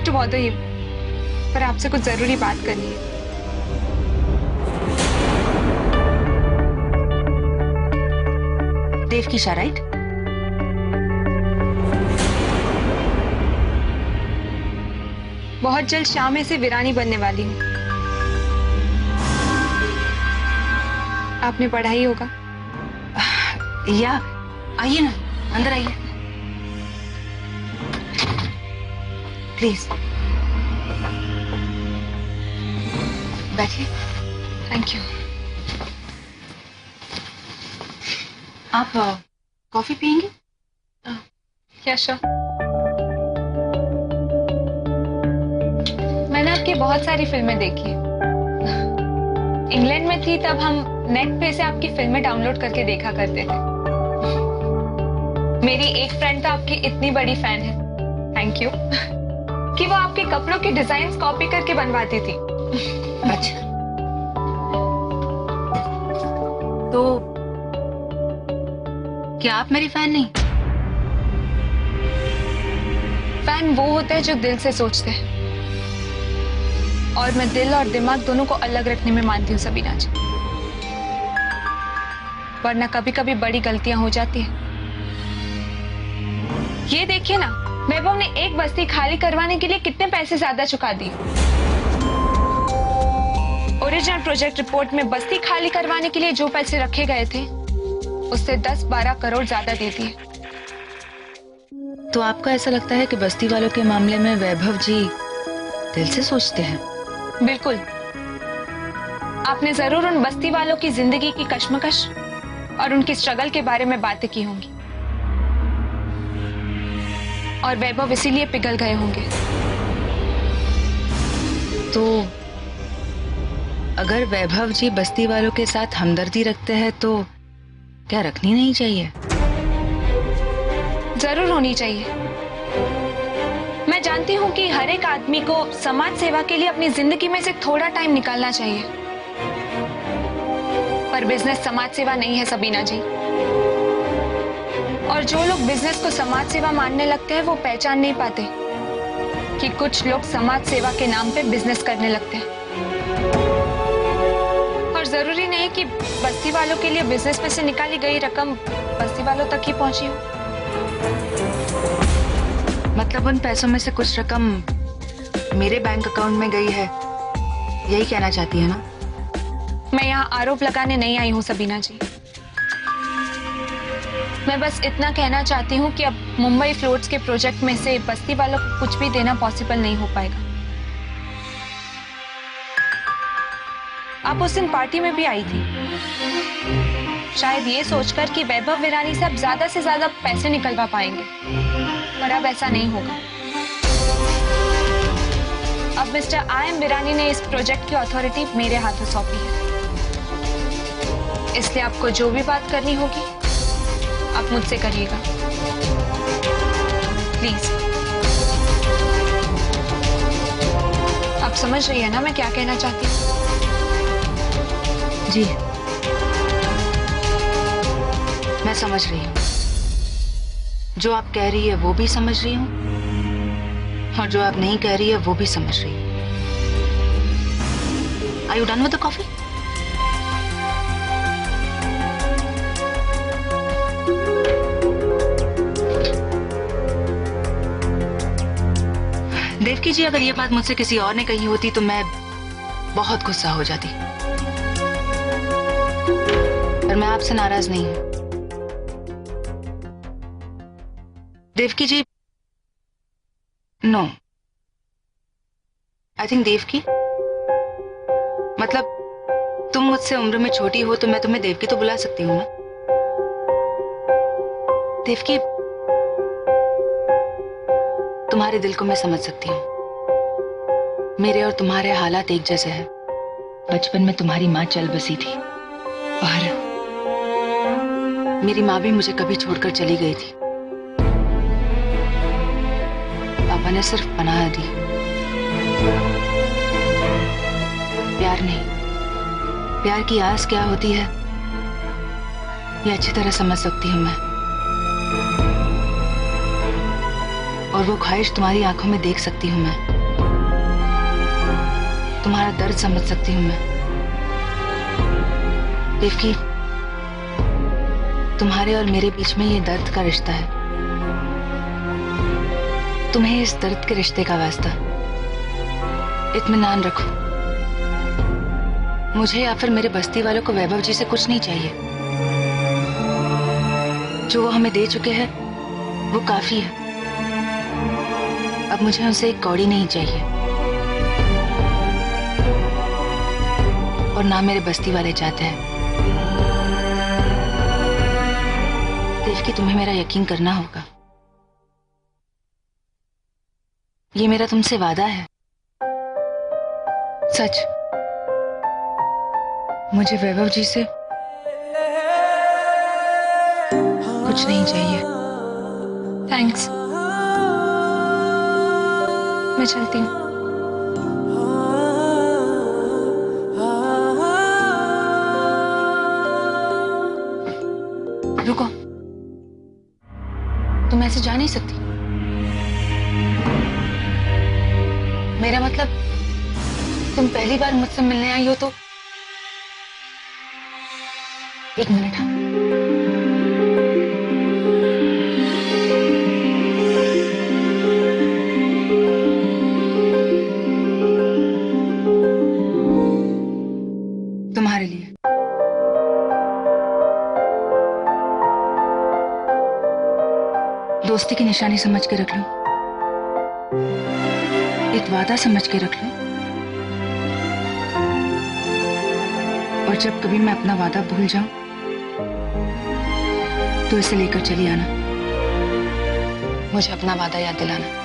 To bother you, पर आपसे कुछ जरूरी बात करनी है। देव की शाह, राइट? बहुत जल्द शाम में से वीरानी बनने वाली हूँ। आपने पढ़ा ही होगा। या आइए ना, अंदर आइए प्लीज, बैठिए। Thank you. आप कॉफी पियेंगे? क्या श्योर। मैंने आपकी बहुत सारी फिल्में देखी। इंग्लैंड में थी तब हम नेट पे से आपकी फिल्में डाउनलोड करके देखा करते थे। मेरी एक फ्रेंड तो आपकी इतनी बड़ी फैन है, थैंक यू, कि वो आपके कपड़ों की डिजाइन्स कॉपी करके बनवाती थी। अच्छा, तो क्या आप मेरी फैन नहीं? फैन वो होते हैं जो दिल से सोचते हैं, और मैं दिल और दिमाग दोनों को अलग रखने में मानती हूँ सबीना जी, वरना कभी कभी बड़ी गलतियां हो जाती हैं। ये देखिए ना, वैभव ने एक बस्ती खाली करवाने के लिए कितने पैसे ज्यादा चुका दिए। ओरिजिनल प्रोजेक्ट रिपोर्ट में बस्ती खाली करवाने के लिए जो पैसे रखे गए थे उससे 10-12 करोड़ ज्यादा दे दिए। तो आपको ऐसा लगता है कि बस्ती वालों के मामले में वैभव जी दिल से सोचते हैं? बिल्कुल। आपने जरूर उन बस्ती वालों की जिंदगी की कश्मकश और उनकी स्ट्रगल के बारे में बातें की होंगी, और वैभव इसीलिए पिघल गए होंगे। तो अगर वैभव जी बस्ती वालों के साथ हमदर्दी रखते हैं तो क्या रखनी नहीं चाहिए? जरूर होनी चाहिए। मैं जानती हूं कि हर एक आदमी को समाज सेवा के लिए अपनी जिंदगी में से थोड़ा टाइम निकालना चाहिए, पर बिजनेस समाज सेवा नहीं है सबीना जी। और जो लोग बिजनेस को समाज सेवा मानने लगते हैं वो पहचान नहीं पाते कि कुछ लोग समाज सेवा के नाम पे बिजनेस करने लगते हैं। और जरूरी नहीं कि बस्ती वालों के लिए बिजनेस में से निकाली गई रकम बस्ती वालों तक ही पहुंची हो। मतलब उन पैसों में से कुछ रकम मेरे बैंक अकाउंट में गई है, यही कहना चाहती है ना? मैं यहाँ आरोप लगाने नहीं आई हूँ सबीना जी। मैं बस इतना कहना चाहती हूँ कि अब मुंबई फ्लोट्स के प्रोजेक्ट में से बस्ती वालों को कुछ भी देना पॉसिबल नहीं हो पाएगा। आप उस दिन पार्टी में भी आई थी, शायद ये सोचकर कि वैभव वीरानी से अब ज्यादा से ज्यादा पैसे निकलवा पाएंगे, पर अब ऐसा नहीं होगा। अब मिस्टर I.M. वीरानी ने इस प्रोजेक्ट की अथॉरिटी मेरे हाथों सौंपी है, इसलिए आपको जो भी बात करनी होगी आप मुझसे करिएगा, प्लीज। आप समझ रही है ना मैं क्या कहना चाहती हूँ? जी, मैं समझ रही हूँ। जो आप कह रही है वो भी समझ रही हूँ, और जो आप नहीं कह रही है वो भी समझ रही हूँ। Are you done with the coffee? Devaki जी, अगर ये बात मुझसे किसी और ने कही होती तो मैं बहुत गुस्सा हो जाती, पर मैं आपसे नाराज नहीं हूं। देवकी जी, नो, आई थिंक देवकी, मतलब तुम मुझसे उम्र में छोटी हो तो मैं तुम्हें देवकी तो बुला सकती हूँ ना? देवकी, तुम्हारे दिल को मैं समझ सकती हूँ। मेरे और तुम्हारे हालात एक जैसे हैं। बचपन में तुम्हारी माँ चल बसी थी और मेरी माँ भी मुझे कभी छोड़कर चली गई थी। पापा ने सिर्फ पनाह दी, प्यार नहीं। प्यार की आस क्या होती है ये अच्छी तरह समझ सकती हूँ मैं, और वो ख्वाहिश तुम्हारी आंखों में देख सकती हूँ मैं। तुम्हारा दर्द समझ सकती हूँ मैं। देवकी, तुम्हारे और मेरे बीच में ये दर्द का रिश्ता है। तुम्हें इस दर्द के रिश्ते का वास्ता, इत्मीनान रखो। मुझे या फिर मेरे बस्ती वालों को वैभव जी से कुछ नहीं चाहिए। जो वो हमें दे चुके हैं वो काफी है। अब मुझे उनसे एक कौड़ी नहीं चाहिए, और ना मेरे बस्ती वाले चाहते हैं। देवकी, तुम्हें मेरा यकीन करना होगा। ये मेरा तुमसे वादा है, सच। मुझे वैभव जी से कुछ नहीं चाहिए। थैंक्स। मैं चलती हूँ। रुको, तुम ऐसे जा नहीं सकती। मेरा मतलब, तुम पहली बार मुझसे मिलने आई हो तो। एक मिनट। हाँ, तुम्हारे लिए। दोस्ती की निशानी समझ के रख लो, एक वादा समझ के रख लो, और जब कभी मैं अपना वादा भूल जाऊं तो इसे लेकर चली आना। मुझे अपना वादा याद दिलाना।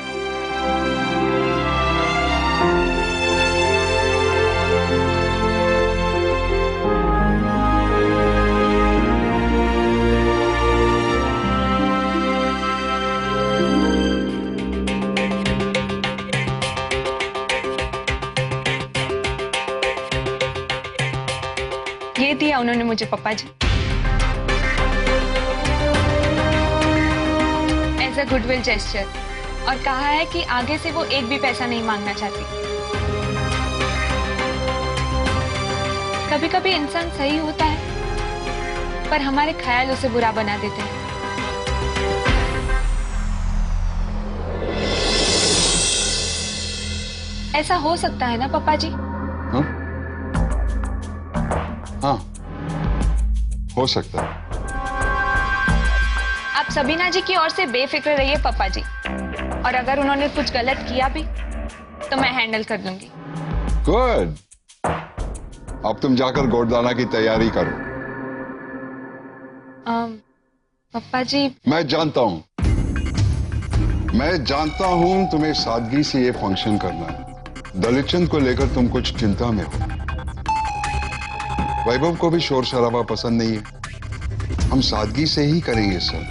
ये दिया उन्होंने मुझे पापा जी, एज अ गुडविल जेस्चर, और कहा है कि आगे से वो एक भी पैसा नहीं मांगना चाहती। कभी कभी इंसान सही होता है, पर हमारे ख्याल उसे बुरा बना देते हैं। ऐसा हो सकता है ना पापा जी? हाँ, हो सकता है। आप सबीना जी की ओर से बेफिक्र रहिए पापा जी, और अगर उन्होंने कुछ गलत किया भी तो मैं हैंडल कर लूंगी। गुड। अब तुम जाकर गोडदाना की तैयारी करो। पापा जी, मैं जानता हूं तुम्हें सादगी से ये फंक्शन करना है। दलित चंद को लेकर तुम कुछ चिंता में हो। वैभव को भी शोर शराबा पसंद नहीं है। हम सादगी से ही करेंगे सब।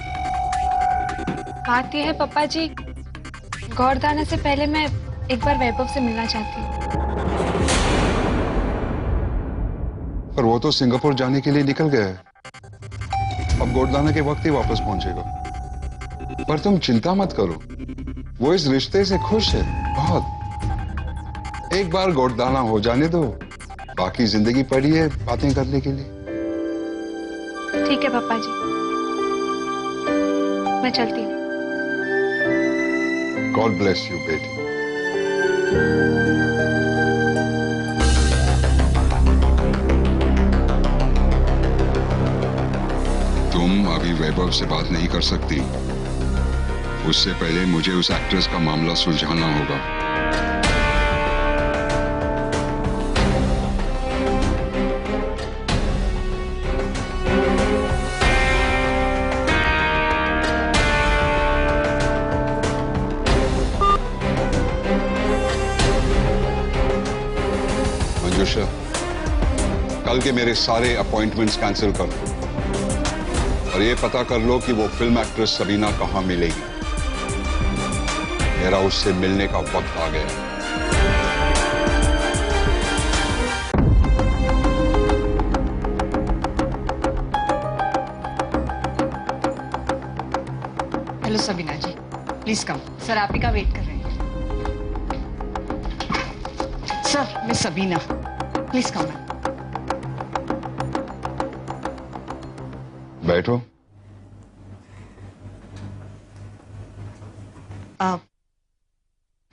बात यह है पापा जी, गौरदाना से पहले मैं एक बार वैभव से मिलना चाहती हूँ। पर वो तो सिंगापुर जाने के लिए निकल गया है। अब गोडदाना के वक्त ही वापस पहुंचेगा। पर तुम चिंता मत करो, वो इस रिश्ते से खुश है बहुत। एक बार गोडदाना हो जाने दो, बाकी जिंदगी पड़ी है बातें करने के लिए। ठीक है पापा जी, मैं चलती हूँ। गॉड ब्लेस यू बेटी। तुम अभी वैभव से बात नहीं कर सकती। उससे पहले मुझे उस एक्ट्रेस का मामला सुलझाना होगा। मंजूषा, कल के मेरे सारे अपॉइंटमेंट्स कैंसिल कर दो और ये पता कर लो कि वो फिल्म एक्ट्रेस सबीना कहां मिलेगी। मेरा उससे मिलने का वक्त आ गया। Hello Sabina ji, please come. Sir आप ही का वेट कर रहे हैं। Sir, Miss Sabina, please come in. बैठो।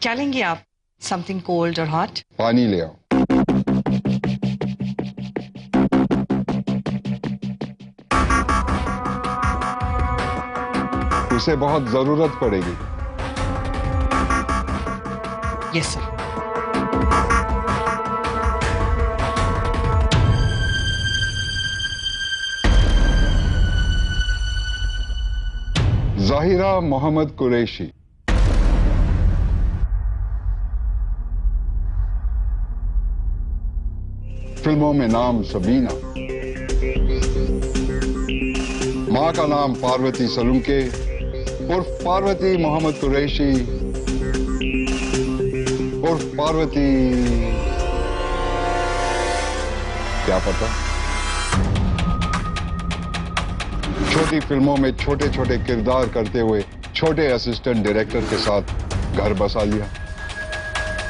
क्या लेंगे आप? Something cold or hot? पानी ले आओ। उसे बहुत जरूरत पड़ेगी। Yes, sir. जाहिरा मोहम्मद कुरैशी। फिल्मों में नाम सबीना, मां का नाम पार्वती सलूके उर्फ पार्वती मोहम्मद कुरैशी उर्फ पार्वती, क्या पता। छोटी फिल्मों में छोटे छोटे किरदार करते हुए छोटे असिस्टेंट डायरेक्टर के साथ घर बसा लिया।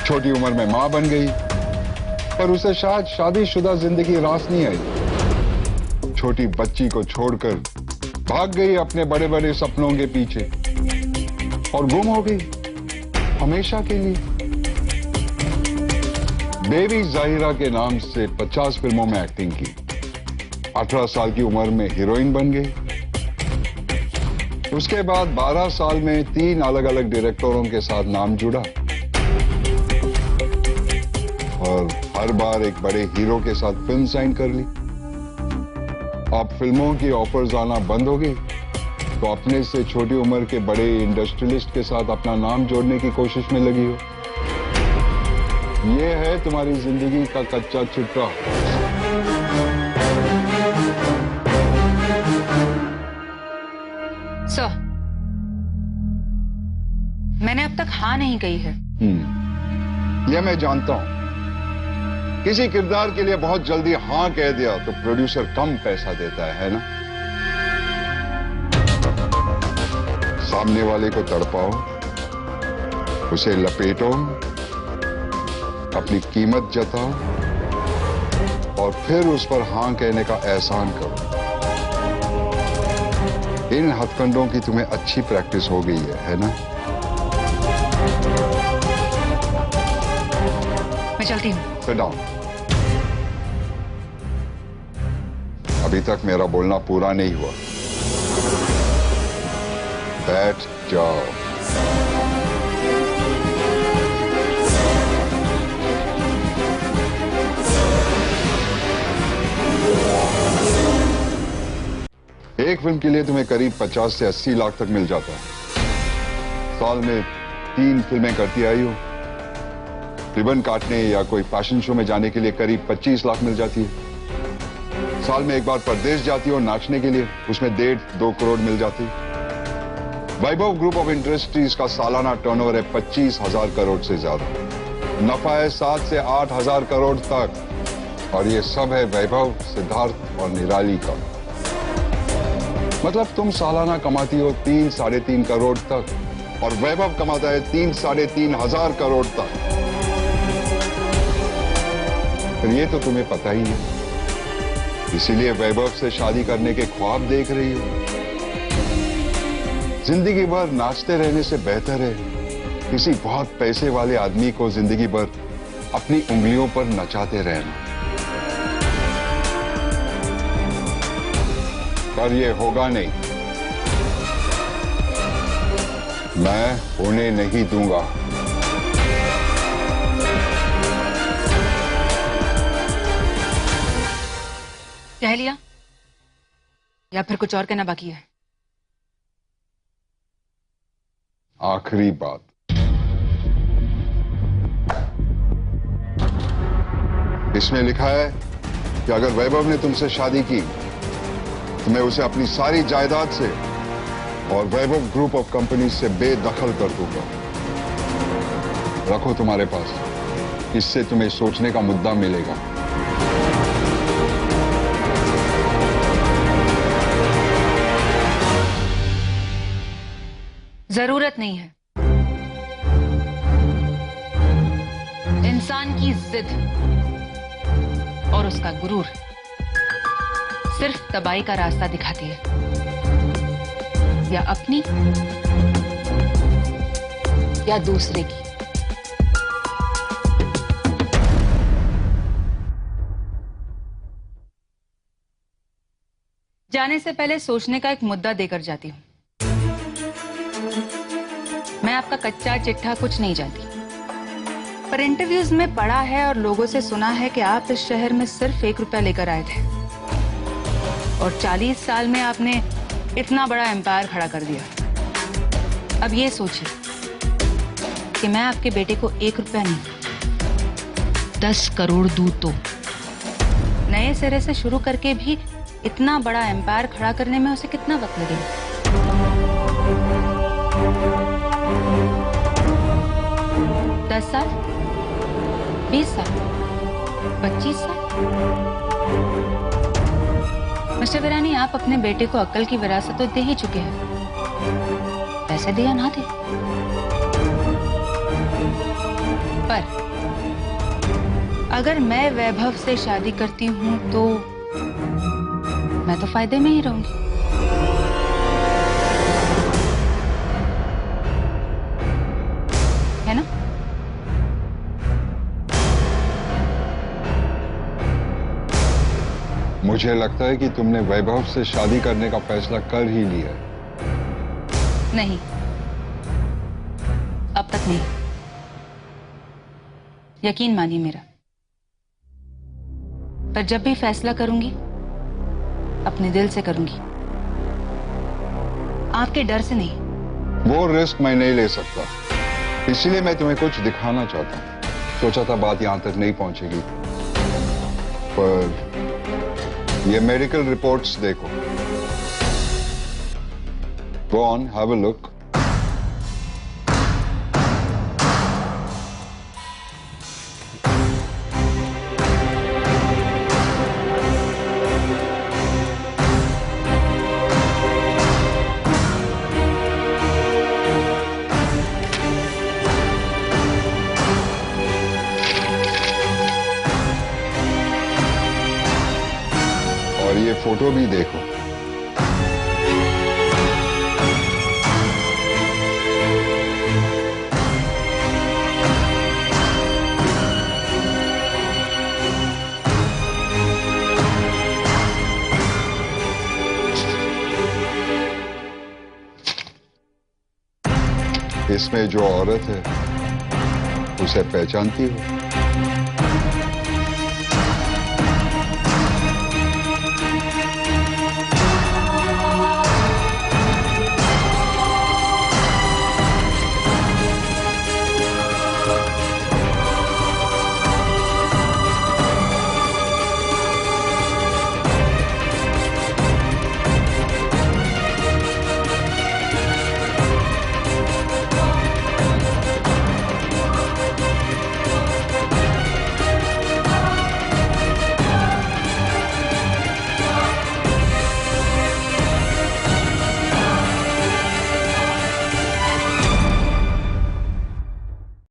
छोटी उम्र में मां बन गई, पर उसे शायद शादीशुदा जिंदगी रास नहीं आई। छोटी बच्ची को छोड़कर भाग गई अपने बड़े बड़े सपनों के पीछे और गुम हो गई हमेशा के लिए। बेबी जाहिरा के नाम से 50 फिल्मों में एक्टिंग की। 18 साल की उम्र में हीरोइन बन गई। उसके बाद 12 साल में 3 अलग अलग डायरेक्टरों के साथ नाम जुड़ा और हर बार एक बड़े हीरो के साथ फिल्म साइन कर ली। अब फिल्मों की ऑफर्स आना बंद हो गई तो अपने से छोटी उम्र के बड़े इंडस्ट्रियलिस्ट के साथ अपना नाम जोड़ने की कोशिश में लगी हो। ये है तुम्हारी जिंदगी का कच्चा चिट्ठा। सर, मैंने अब तक हाँ नहीं कही है। ये मैं जानता हूं। किसी किरदार के लिए बहुत जल्दी हां कह दिया तो प्रोड्यूसर कम पैसा देता है ना। सामने वाले को तड़पाओ, उसे लपेटो, अपनी कीमत जताओ और फिर उस पर हां कहने का एहसान करो। इन हथकंडों की तुम्हें अच्छी प्रैक्टिस हो गई है ना? मैं चलती हूँ। Sit down। अभी तक मेरा बोलना पूरा नहीं हुआ। बैठ जाओ। एक फिल्म के लिए तुम्हें करीब 50 से 80 लाख तक मिल जाता है। साल में 3 फिल्में करती आई हो। रिबन काटने या कोई फैशन शो में जाने के लिए करीब 25 लाख मिल जाती है। साल में एक बार परदेश जाती हो नाचने के लिए, उसमें 1.5-2 करोड़ मिल जाती है। वैभव ग्रुप ऑफ इंडस्ट्रीज का सालाना टर्नओवर है 25,000 करोड़ से ज्यादा। नफा है 7 से 8,000 करोड़ तक और ये सब है वैभव, सिद्धार्थ और निराली का। मतलब तुम सालाना कमाती हो 3-3.5 करोड़ तक और वैभव कमाता है 3-3.5 हजार करोड़ तक। फिर ये तो तुम्हें पता ही है, इसीलिए वैभव से शादी करने के ख्वाब देख रही हो। जिंदगी भर नाचते रहने से बेहतर है किसी बहुत पैसे वाले आदमी को जिंदगी भर अपनी उंगलियों पर नचाते रहना। पर ये होगा नहीं, मैं होने नहीं दूंगा। कह लिया या फिर कुछ और कहना बाकी है? आखिरी बात, इसमें लिखा है कि अगर वैभव ने तुमसे शादी की तो मैं उसे अपनी सारी जायदाद से और वैभव ग्रुप ऑफ कंपनीज से बेदखल कर दूंगा। रखो तुम्हारे पास, इससे तुम्हें सोचने का मुद्दा मिलेगा। जरूरत नहीं है। इन इंसान की जिद और उसका गुरूर सिर्फ तबाही का रास्ता दिखाती है, या अपनी या दूसरे की। जाने से पहले सोचने का एक मुद्दा देकर जाती हूं। मैं आपका कच्चा चिट्ठा कुछ नहीं जानती, पर इंटरव्यूज में पढ़ा है और लोगों से सुना है कि आप इस शहर में सिर्फ 1 रुपया लेकर आए थे और 40 साल में आपने इतना बड़ा एम्पायर खड़ा कर दिया। अब ये सोचिए कि मैं आपके बेटे को 1 रुपया नहीं 10 करोड़ दूं तो नए सिरे से शुरू करके भी इतना बड़ा एम्पायर खड़ा करने में उसे कितना वक्त लगेगा? 10 साल, 20 साल, 25 साल? मिस्टर वीरानी, आप अपने बेटे को अक्ल की विरासत तो दे ही चुके हैं, पैसे दिया ना दे। पर अगर मैं वैभव से शादी करती हूं तो मैं तो फायदे में ही रहूंगी। है ना? मुझे लगता है कि तुमने वैभव से शादी करने का फैसला कर ही लिया है। नहीं, अब तक नहीं। यकीन मानिए मेरा, पर जब भी फैसला करूंगी अपने दिल से करूंगी, आपके डर से नहीं। वो रिस्क मैं नहीं ले सकता, इसलिए मैं तुम्हें कुछ दिखाना चाहता हूं। सोचा था बात यहां तक नहीं पहुंचेगी, पर ये मेडिकल रिपोर्ट्स देखो। Go on, have a look. और ये फोटो भी देखो। इसमें जो औरत है उसे पहचानती हो?